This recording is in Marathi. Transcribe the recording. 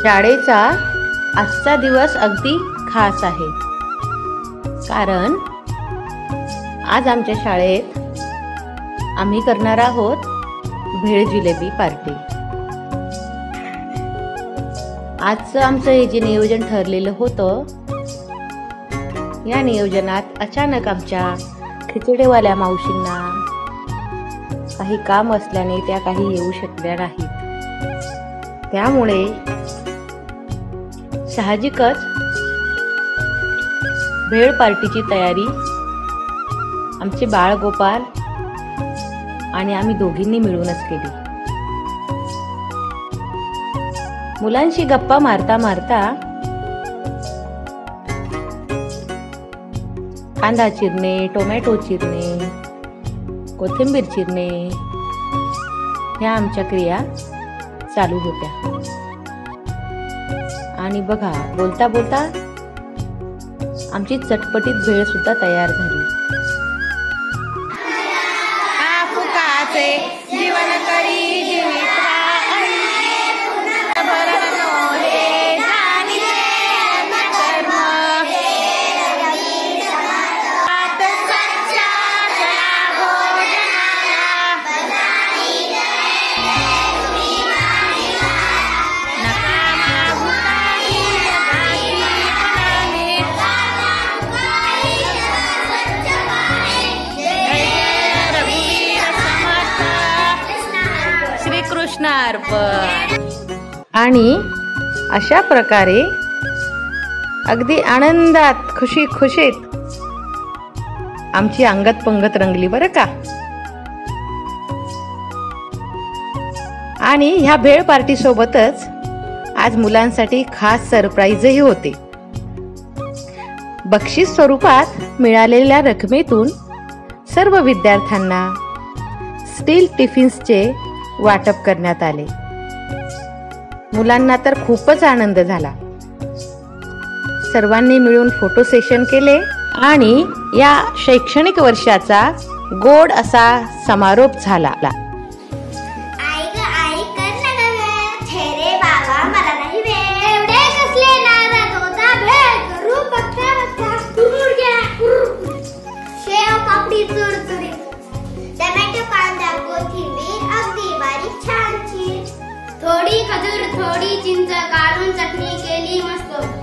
शाळेचा आजचा दिवस अगदी खास आहे, कारण आज आमच्या शाळेत आम्ही करणार आहोत भेळ जिलेबी पार्टी। आजचं आमचं हे जे नियोजन ठरलेलं होतं, या नियोजनात अचानक आमच्या खिचडेवाल्या मावशींना काही काम असल्याने त्या काही येऊ शकल्या नाहीत। त्यामुळे साहजिकच भेळ पार्टीची तयारी आमचे बाळ गोपाल आणि आम्ही दोघींनी मिळूनच केली। मुलांशी गप्पा मारता मारता कांदा चिरणे, टोमॅटो चिरणे, कोथिंबीर चिरणे ह्या आमच्या क्रिया चालू होत्या। आणि बघा, बोलता बोलता आमची चटपटीत भेळ सुद्धा तयार झाली। आपुकाचे जीवन करी जीवित्रा आणि अशा प्रकारे अगदी आनंदात खुशीत आमची अंगत पंगत रंगली बरं का। आणि ह्या भेळ पार्टी सोबतच आज मुलांसाठी खास सरप्राईजही होते। बक्षीस स्वरूपात मिळालेल्या रकमेतून सर्व विद्यार्थ्यांना स्टील टिफिन्सचे वाटप करण्यात आले। मुलांना तर खूपच आनंद झाला। सर्वांनी मिळून फोटो सेशन केले आणि या शैक्षणिक वर्षाचा गोड असा समारोप झाला। थोडी खजूर, थोडी चिंच काढून चटणी केली मस्त।